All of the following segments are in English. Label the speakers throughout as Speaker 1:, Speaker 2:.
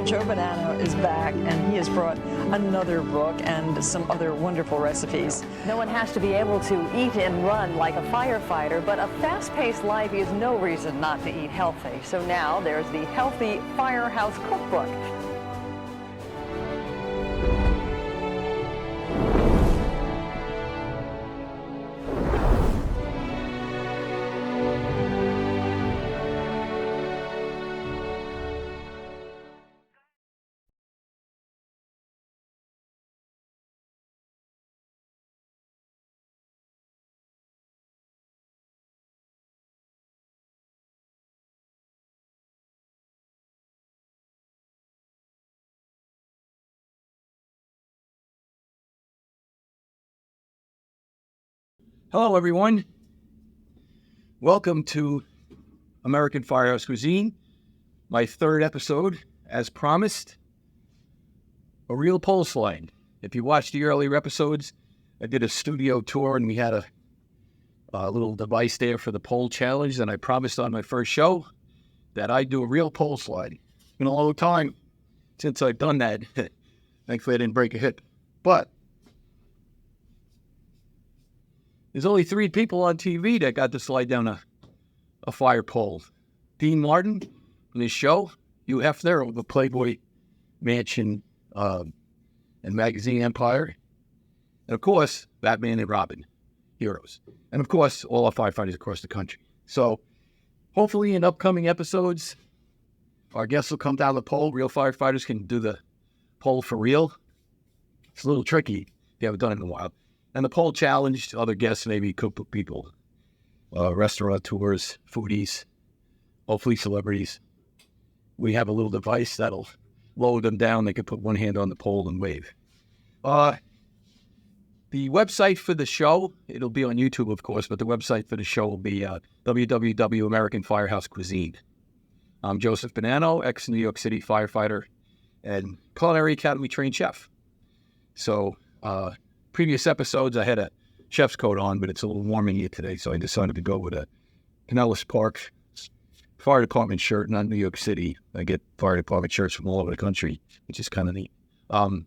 Speaker 1: Joe Bonanno is back, and he has brought another book and some other wonderful recipes.
Speaker 2: No one has to be able to eat and run like a firefighter, but a fast-paced life is no reason not to eat healthy. So now there's the Healthy Firehouse Cookbook.
Speaker 3: Hello, everyone. Welcome to American Firehouse Cuisine, my third episode, as promised, a real pole slide. If you watched the earlier episodes, I did a studio tour and we had a little device there for the pole challenge, and I promised on my first show that I'd do a real pole slide. It's been a long time since I've done that. Thankfully, I didn't break a hip. But there's only 3 people on TV that got to slide down a fire pole. Dean Martin from his show, Hugh Hefner of the Playboy Mansion and Magazine Empire, and of course, Batman and Robin, heroes. And of course, all our firefighters across the country. So hopefully in upcoming episodes, our guests will come down the pole. Real firefighters can do the pole for real. It's a little tricky if you haven't done it in a while. And the pole challenge, other guests, maybe cookbook people, restaurateurs, foodies, hopefully celebrities. We have a little device that'll lower them down. They can put one hand on the pole and wave. The website for the show, it'll be on YouTube, of course, but the website for the show will be www.American Firehouse Cuisine. I'm Joseph Bonanno, ex-New York City firefighter and Culinary Academy trained chef. So, previous episodes, I had a chef's coat on, but it's a little warm in here today, so I decided to go with a Pinellas Park fire department shirt, not New York City. I get fire department shirts from all over the country, which is kind of neat.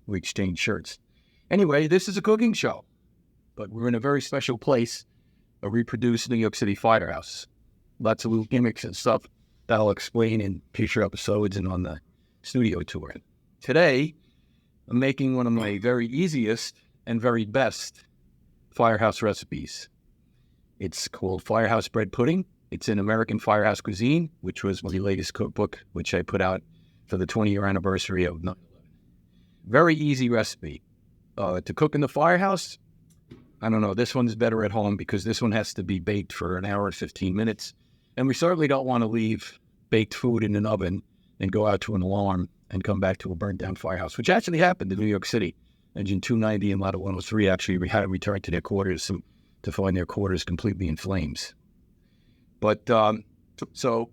Speaker 3: We exchange shirts. Anyway, this is a cooking show, but we're in a very special place, a reproduced New York City firehouse. Lots of little gimmicks and stuff that I'll explain in future episodes and on the studio tour. Today, I'm making one of my very easiest and very best firehouse recipes. It's called Firehouse Bread Pudding. It's in American Firehouse Cuisine, which was my latest cookbook, which I put out for the 20-year anniversary of 9/11. Very easy recipe. To cook in the firehouse, I don't know, this one's better at home because this one has to be baked for an hour and 15 minutes. And we certainly don't want to leave baked food in an oven and go out to an alarm and come back to a burnt down firehouse, which actually happened in New York City. Engine 290 and Model 103 actually had to return to their quarters to find their quarters completely in flames. But, so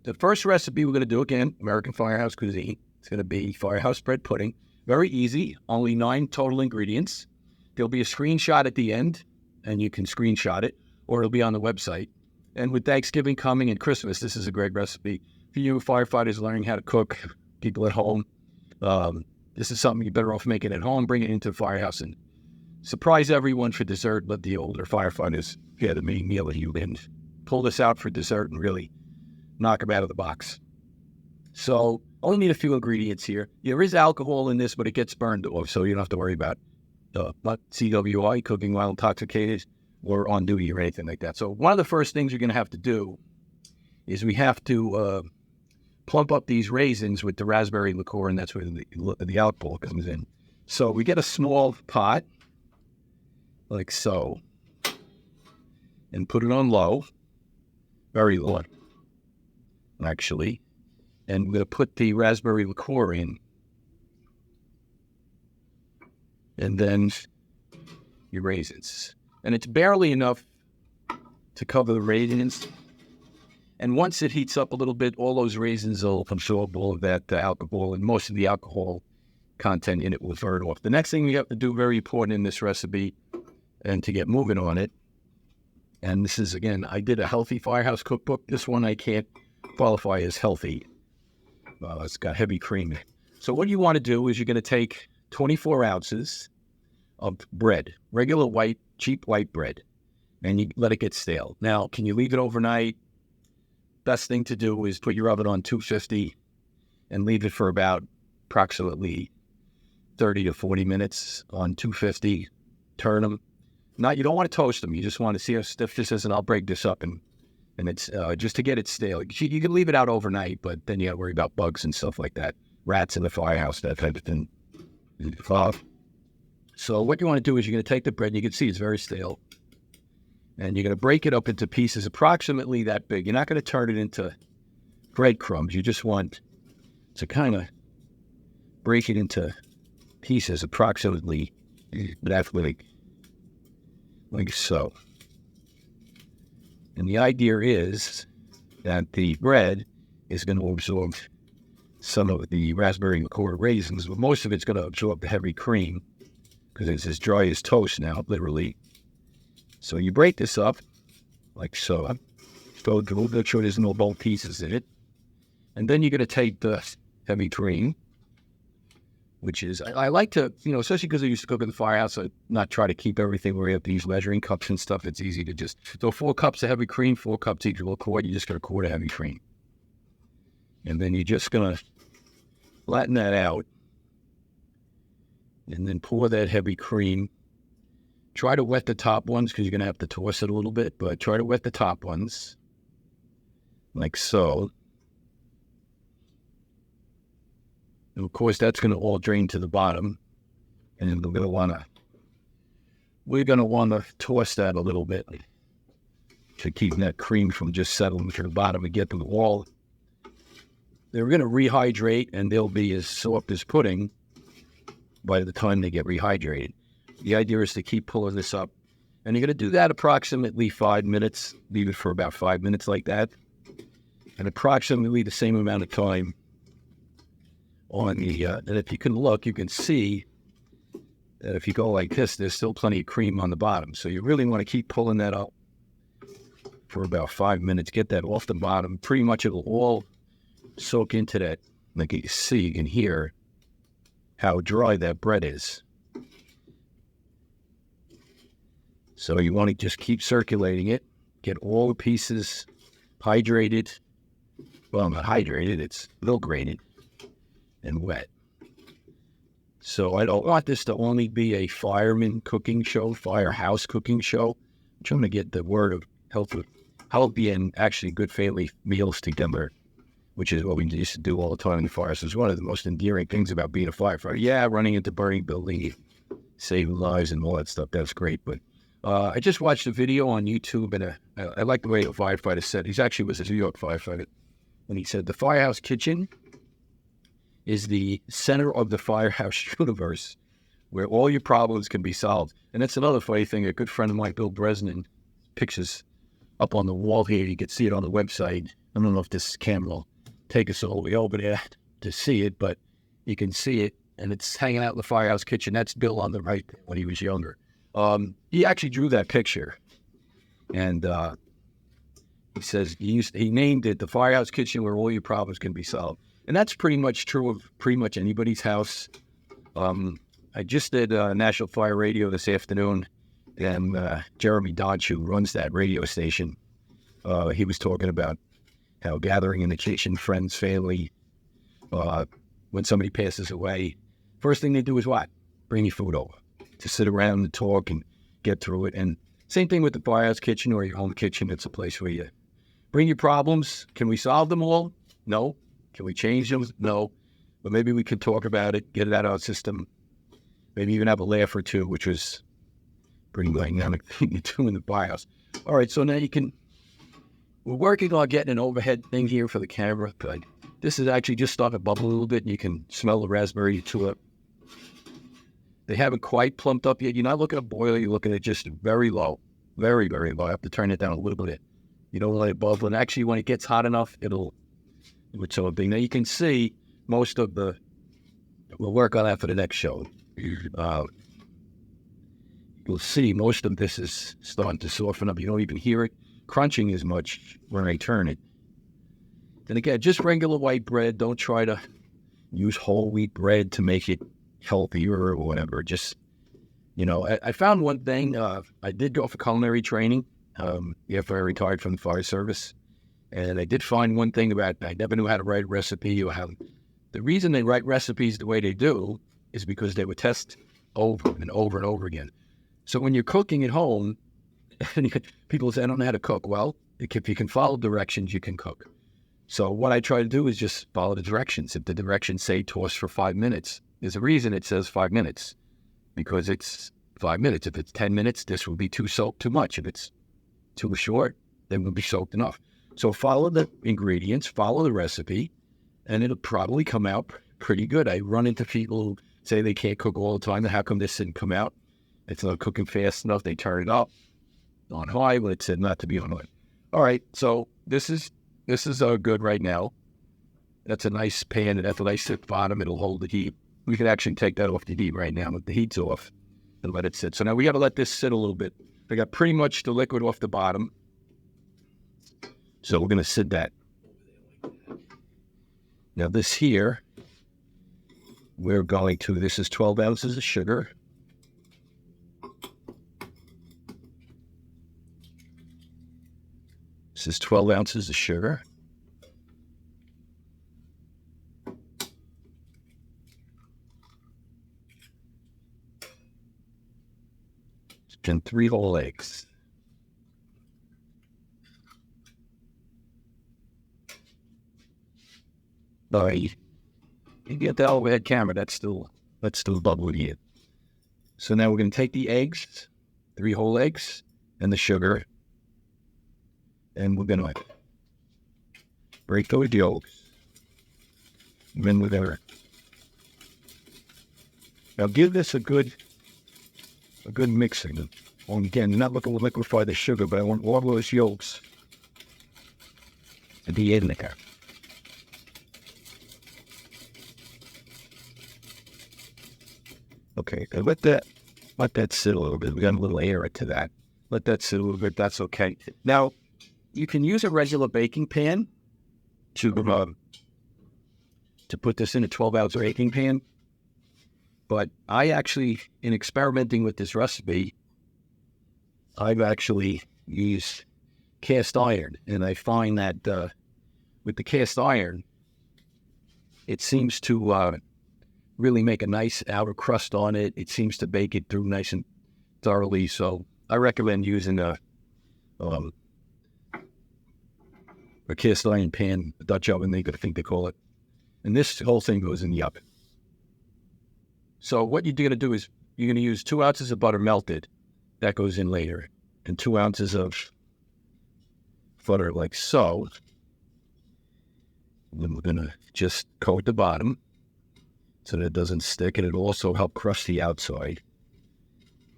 Speaker 3: the first recipe we're going to do, again, American Firehouse Cuisine, it's going to be firehouse bread pudding. Very easy, only 9 total ingredients. There'll be a screenshot at the end, and you can screenshot it, or it'll be on the website. And with Thanksgiving coming and Christmas, this is a great recipe. For you firefighters learning how to cook, people at home, this is something you're better off making at home, bring it into the firehouse, and surprise everyone for dessert. Let the older firefighters get the main meal at you and pull this out for dessert and really knock them out of the box. So, only need a few ingredients here. There is alcohol in this, but it gets burned off, so you don't have to worry about not CWI, cooking while intoxicated, or on duty or anything like that. So, one of the first things you're going to have to do is we have to plump up these raisins with the raspberry liqueur, and that's where the alcohol comes in. So we get a small pot, like so, and put it on low, very low, actually. And we're going to put the raspberry liqueur in. And then your raisins. And it's barely enough to cover the raisins. And once it heats up a little bit, all those raisins will absorb all of that alcohol, and most of the alcohol content in it will burn off. The next thing we have to do, very important in this recipe, and to get moving on it, and this is, again, I did a healthy firehouse cookbook. This one I can't qualify as healthy. It's got heavy cream. So what you want to do is you're going to take 24 ounces of bread, regular white, cheap white bread, and you let it get stale. Now, can you leave it overnight? Best thing to do is put your oven on 250 and leave it for about approximately 30 to 40 minutes on 250. Turn them. You don't want to toast them. You just want to see how stiff this is, and I'll break this up and it's just to get it stale. You can leave it out overnight, but then you got to worry about bugs and stuff like that, rats in the firehouse, that type of thing. So what you want to do is you're going to take the bread, and you can see it's very stale, and you're going to break it up into pieces approximately that big. You're not going to turn it into breadcrumbs. You just want to kind of break it into pieces approximately that big, like so. And the idea is that the bread is going to absorb some of the raspberry liqueur raisins, but most of it's going to absorb the heavy cream because it's as dry as toast now, literally. So you break this up like so. So make sure there's no bone pieces in it. And then you're going to take the heavy cream, which is, I like to, especially because I used to cook in the firehouse, I not try to keep everything where you have to use measuring cups and stuff. It's easy to just, so 4 cups of heavy cream, 4 cups each of liqueur, you just got a quart of heavy cream. And then you're just going to flatten that out and then pour that heavy cream. Try to wet the top ones because you're going to have to toss it a little bit, but try to wet the top ones like so. And of course, that's going to all drain to the bottom, and then we're going to want to toss that a little bit to keep that cream from just settling to the bottom and get to the wall. They're going to rehydrate, and they'll be as soft as pudding by the time they get rehydrated. The idea is to keep pulling this up, and you're going to do that approximately 5 minutes. Leave it for about 5 minutes like that, and approximately the same amount of time on the, and if you can look, you can see that if you go like this, there's still plenty of cream on the bottom. So you really want to keep pulling that up for about 5 minutes, get that off the bottom. Pretty much it'll all soak into that. Like you see, you can hear how dry that bread is. So you want to just keep circulating it, get all the pieces hydrated. Well, not hydrated, it's milk-grated and wet. So I don't want this to only be a fireman cooking show, firehouse cooking show. I'm trying to get the word of healthy and actually good family meals together, which is what we used to do all the time in the fire. So it's one of the most endearing things about being a firefighter. Yeah, running into burning buildings, saving lives and all that stuff, that's great. But I just watched a video on YouTube, and I like the way a firefighter said, he actually was a New York firefighter, and he said the firehouse kitchen is the center of the firehouse universe where all your problems can be solved. And that's another funny thing. A good friend of mine, Bill Bresnan, pictures up on the wall here. You can see it on the website. I don't know if this camera will take us all the way over there to see it, but you can see it, and it's hanging out in the firehouse kitchen. That's Bill on the right when he was younger. He actually drew that picture, and he says he named it the firehouse kitchen where all your problems can be solved. And that's pretty much true of pretty much anybody's house. I just did National Fire Radio this afternoon, and Jeremy Dodge, who runs that radio station, he was talking about how gathering in the kitchen, friends, family, when somebody passes away, first thing they do is what? Bring your food over to sit around and talk and get through it. And same thing with the firehouse kitchen or your home kitchen. It's a place where you bring your problems. Can we solve them all? No. Can we change them? No. But maybe we could talk about it, get it out of our system, maybe even have a laugh or two, which was pretty dynamic thing to do in the firehouse. All right, so now we're working on getting an overhead thing here for the camera, but this is actually just starting to bubble a little bit, and you can smell the raspberry tulip. They haven't quite plumped up yet. You're not looking at a boil, you're looking at just very low, very, very low. I have to turn it down a little bit. You don't let it bubble, and actually when it gets hot enough, it'll do its own thing. Now you can see most of we'll work on that for the next show. You'll see most of this is starting to soften up. You don't even hear it crunching as much when I turn it. Then again, just regular white bread. Don't try to use whole wheat bread to make it healthier or whatever. Just, I found one thing. I did go for culinary training after I retired from the fire service. And I did find one thing about I never knew how to write a recipe or how. The reason they write recipes the way they do is because they would test over and over and over again. So when you're cooking at home, people say, I don't know how to cook. Well, if you can follow directions, you can cook. So what I try to do is just follow the directions. If the directions say toss for 5 minutes, there's a reason it says 5 minutes, because it's 5 minutes. If it's 10 minutes, this will be too soaked too much. If it's too short, then it will be soaked enough. So follow the ingredients, follow the recipe, and it'll probably come out pretty good. I run into people who say they can't cook all the time. How come this didn't come out? It's not cooking fast enough. They turn it up on high, but it said not to be on high. All right, so this is good right now. That's a nice pan. It has a nice thick bottom. It'll hold the heat. We can actually take that off the heat right now. But the heat's off and let it sit. So now we got to let this sit a little bit. I got pretty much the liquid off the bottom. So we're going to sit that. Now this here, this is 12 ounces of sugar. This is 12 ounces of sugar. And 3 whole eggs. All right, you get the overhead camera. That's still bubbling here. So now we're going to take the eggs, 3 whole eggs, and the sugar, and we're going to break those yolks. And then we're going to now give this a good mixing. And again, not looking to liquefy the sugar, but I want all those yolks to be in there. Okay, let that sit a little bit. We got a little air to that. Let that sit a little bit. That's okay. Now, you can use a regular baking pan to put this in a 12-ounce baking pan. But I actually, in experimenting with this recipe, I've actually used cast iron, and I find that with the cast iron, it seems to really make a nice outer crust on it. It seems to bake it through nice and thoroughly. So I recommend using a cast iron pan, a Dutch oven, I think they call it. And this whole thing goes in the oven. So what you're going to do is you're going to use 2 ounces of butter melted. That goes in later. And 2 ounces of butter like so. And then we're going to just coat the bottom so that it doesn't stick, and it'll also help crush the outside.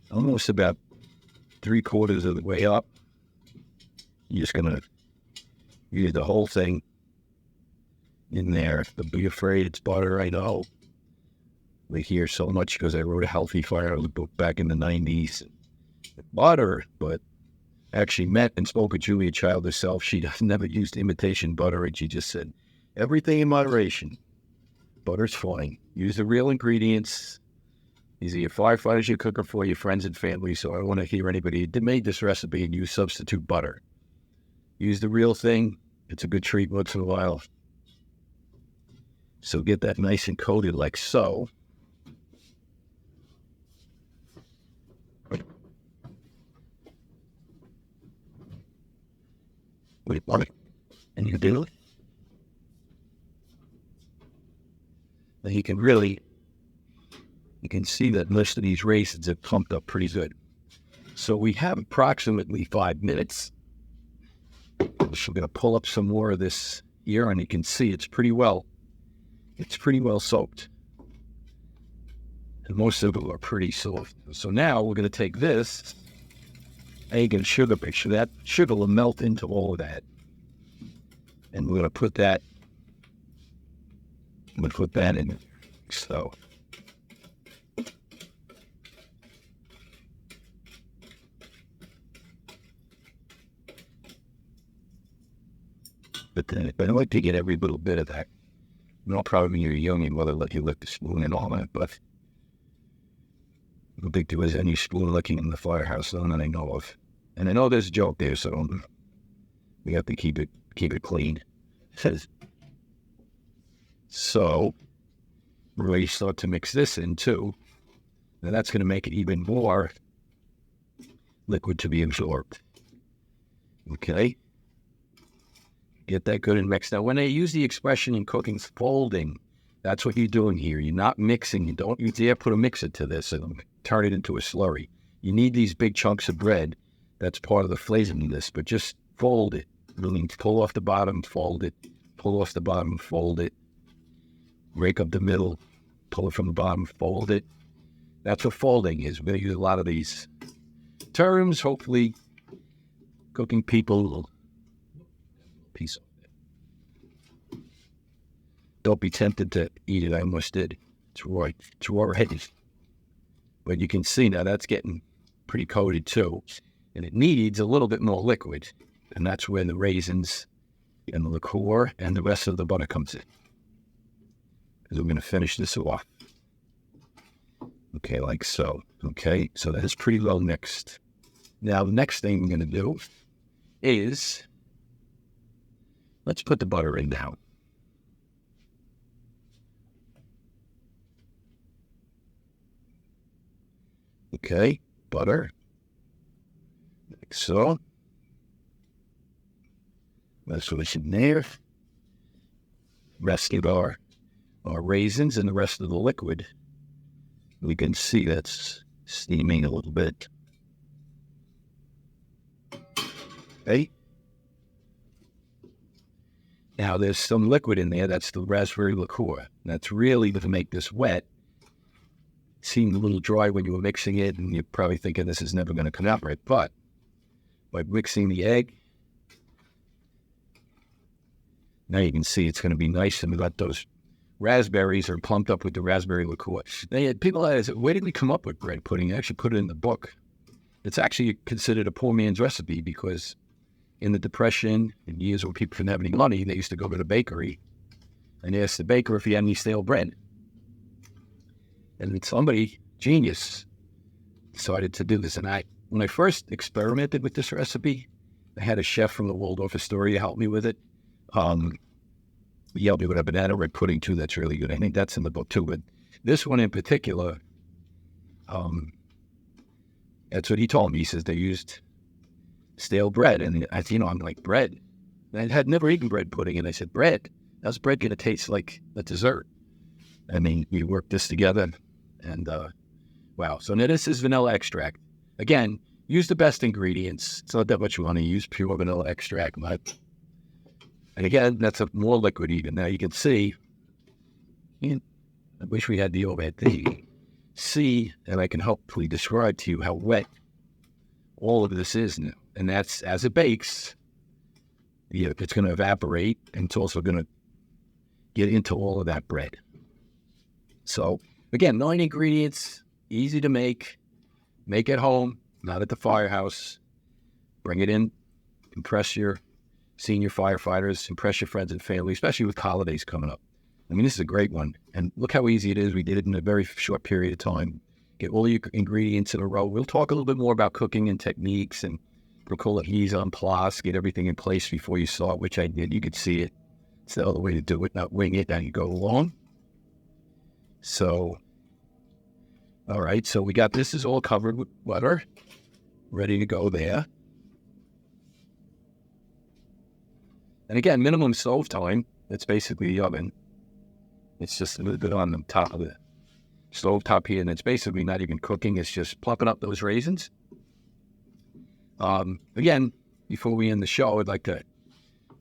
Speaker 3: Almost about 3/4 of the way up. You're just going to use the whole thing in there. Don't be afraid, it's butter, I know. We hear so much because I wrote a healthy fire book back in the 90s. Butter, but actually met and spoke with Julia Child herself. She never used imitation butter, and she just said, everything in moderation. Butter's fine. Use the real ingredients. These are your firefighters you're cooking for, your friends and family, so I don't want to hear anybody that made this recipe and use substitute butter. Use the real thing. It's a good treat once in a while. So get that nice and coated like so. Wait, and you do it. Then you can see that most of these raisins have pumped up pretty good. So we have approximately 5 minutes. So we're going to pull up some more of this here, and you can see it's pretty well soaked. And most of them are pretty soft. So now we're going to take this egg and sugar mixture. That sugar will melt into all of that. And we're going to put that in. So but I like to get every little bit of that Well, probably when you're young, your mother let you lick the spoon and all that, but I don't think there was any spoon licking in the firehouse, none that I know of. And I know there's a joke there, so we have to keep it clean. So we're ready to start to mix this in too. Now that's going to make it even more liquid to be absorbed. Okay. Get that good and mixed. Now, when they use the expression in cooking, folding, that's what you're doing here. You're not mixing. You don't dare put a mixer to this and turn it into a slurry. You need these big chunks of bread. That's part of the flavoring of this, but just fold it. Really pull off the bottom, fold it. Pull off the bottom, fold it. Rake up the middle, pull it from the bottom, fold it. That's what folding is. We're going to use a lot of these terms. Hopefully, cooking people will piece of it. Don't be tempted to eat it. I almost did. It's raw. It's raw ready. But you can see now that's getting pretty coated too. And it needs a little bit more liquid. And that's where the raisins and the liqueur and the rest of the butter comes in. Because we're going to finish this off. Okay, like so. Okay, so that is pretty well mixed. Now, the next thing we're going to do is, let's put the butter in now. Okay, butter. Like so. That's what's in there. Rest of our raisins and the rest of the liquid. We can see that's steaming a little bit. Okay. Now there's some liquid in there. That's the raspberry liqueur. That's really to make this wet. It seemed a little dry when you were mixing it, and you're probably thinking this is never going to come out right. But by mixing the egg, now you can see it's going to be nice, and we got those raspberries are plumped up with the raspberry liqueur. People ask, where did we come up with bread pudding? I actually put it in the book. It's actually considered a poor man's recipe because in the Depression, in years when people didn't have any money, they used to go to the bakery and ask the baker if he had any stale bread. And somebody, genius, decided to do this. And when I first experimented with this recipe, I had a chef from the Waldorf Astoria help me with it. He helped me with a banana bread pudding too. That's really good. I think that's in the book too. But this one in particular, that's what he told me. He says they used stale bread. And I'm like, bread? I had never eaten bread pudding. And I said, bread? How's bread going to taste like a dessert? I mean, we worked this together. And wow. So now this is vanilla extract. Again, use the best ingredients. It's not that much you want to use pure vanilla extract. And again, that's a more liquid even. Now you can see, I wish we had the overhead thing. See, and I can hopefully describe to you how wet all of this is now. And that's, as it bakes, it's going to evaporate, and it's also going to get into all of that bread. So, again, 9 ingredients, easy to make at home, not at the firehouse. Bring it in, impress your senior firefighters, impress your friends and family, especially with holidays coming up. I mean, this is a great one. And look how easy it is. We did it in a very short period of time. Get all your ingredients in a row. We'll talk a little bit more about cooking and techniques, and we'll call it mise en place, get everything in place before you start, which I did. You could see it. It's the other way to do it, not wing it, and you go along. So, all right, so we got this is all covered with butter, ready to go there. And again, minimum stove time. That's basically the oven. It's just a little bit on the top of the stove top here, and it's basically not even cooking. It's just plumping up those raisins. Again, before we end the show, I'd like to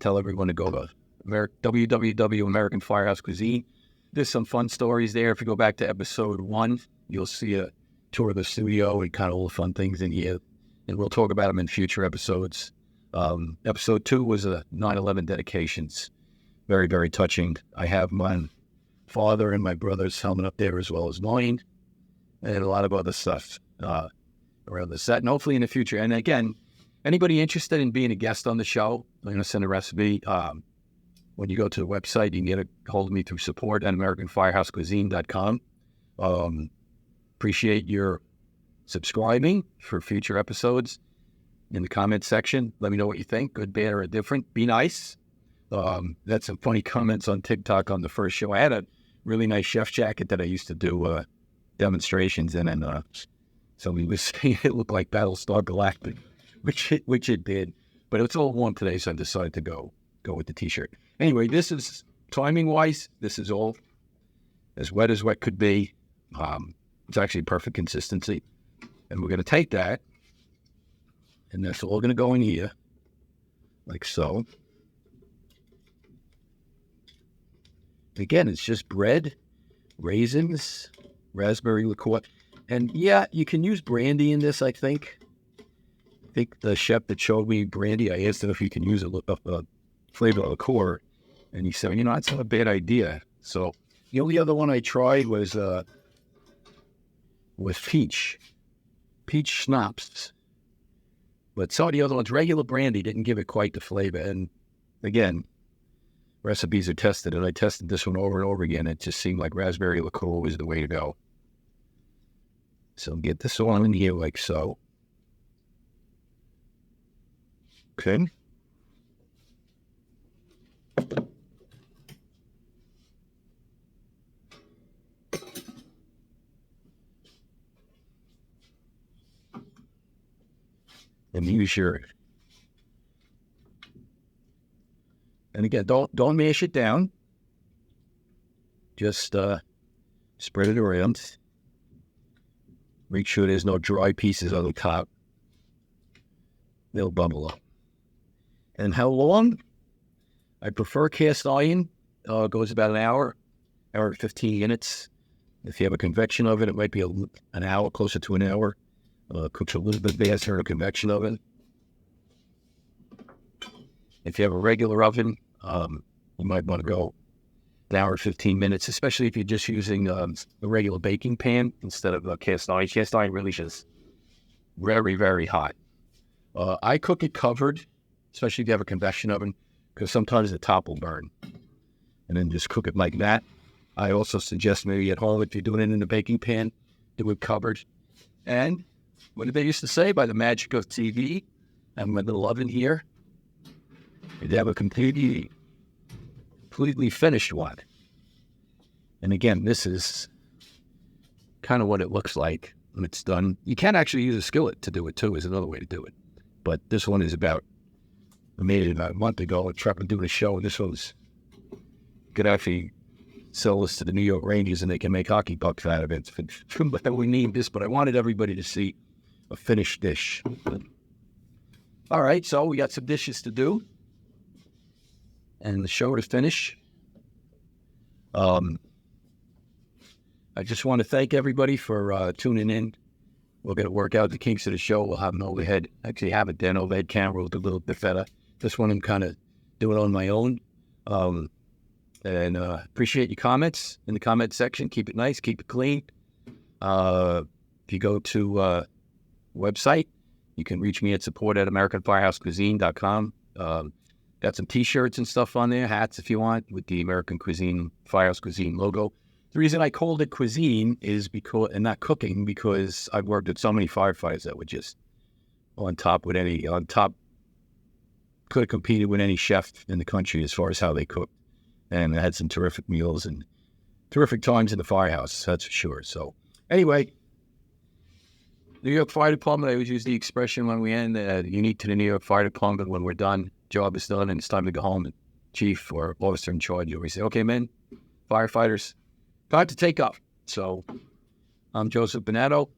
Speaker 3: tell everyone to go to www. American Firehouse Cuisine. There's some fun stories there. If you go back to episode 1, you'll see a tour of the studio and kind of all the fun things in here. And we'll talk about them in future episodes. Episode 2 was a 9/11 dedications. Very, very touching. I have my father and my brother's helmet up there as well as mine, and a lot of other stuff around the set, and hopefully in the future. And again, anybody interested in being a guest on the show, I'm going to send a recipe. when you go to the website, you can get a hold of me through support at AmericanFireHouseCuisine.com. Appreciate your subscribing for future episodes. In the comments section, let me know what you think, good, bad, or indifferent. Be nice. That's some funny comments on TikTok on the first show. I had a really nice chef jacket that I used to do demonstrations in, and somebody was saying it looked like Battlestar Galactica, which it did. But it's all warm today, so I decided to go with the T-shirt. Anyway, this is, timing-wise, this is all as wet could be. It's actually perfect consistency. And we're going to take that, and that's all going to go in here, like so. Again, it's just bread, raisins, raspberry liqueur. And yeah, you can use brandy in this, I think. I think the chef that showed me brandy, I asked him if you can use a flavor liqueur. And he said, that's not a bad idea. So the only other one I tried was peach schnapps. But some of the other ones, regular brandy, didn't give it quite the flavor. And again, recipes are tested, and I tested this one over and over again. It just seemed like raspberry liqueur was the way to go. So get this all in here like so. Okay. And use your, and again, don't mash it down. Just spread it around. Make sure there's no dry pieces on the top. They'll bubble up. And how long? I prefer cast iron. Goes about an hour and 15 minutes. If you have a convection oven, it might be an hour, closer to an hour. Cooks a little bit faster in a convection oven. If you have a regular oven, you might want to go an hour, 15 minutes, especially if you're just using a regular baking pan instead of a cast iron. Cast iron really is very, very hot. I cook it covered, especially if you have a convection oven, because sometimes the top will burn. And then just cook it like that. I also suggest maybe at home, if you're doing it in a baking pan, do it covered. And what did they used to say? By the magic of TV and my little oven here, you'd have a completely finished one. And again, this is kind of what it looks like when it's done. You can actually use a skillet to do it too, is another way to do it. But this one is I made it about a month ago and tried to do a show, and this one's, you could actually sell this to the New York Rangers and they can make hockey pucks out of it. But we need this, but I wanted everybody to see a finished dish. All right, so we got some dishes to do and the show to finish. I just want to thank everybody for tuning in. We're going to work out the kinks of the show. We'll have an overhead, actually have a den overhead camera with a little bit better. This one I'm kind of doing on my own. And appreciate your comments in the comment section. Keep it nice, keep it clean. If you go to website, you can reach me at support@AmericanFireHouseCuisine.com. Got some T-shirts and stuff on there, hats if you want, with the American Cuisine Firehouse Cuisine logo. The reason I called it cuisine is because, and not cooking, because I've worked with so many firefighters that were just on top, could have competed with any chef in the country as far as how they cook. And I had some terrific meals and terrific times in the firehouse, that's for sure. So anyway, New York Fire Department, I always use the expression when we end, unique to the New York Fire Department, when we're done, job is done, and it's time to go home, and chief or officer in charge, you always say, okay, men, firefighters, time to take up. So I'm Joseph Bonato,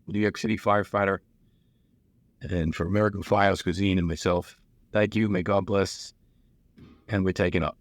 Speaker 3: New York City firefighter, and for American Firehouse Cuisine and myself, thank you, may God bless, and we're taking up.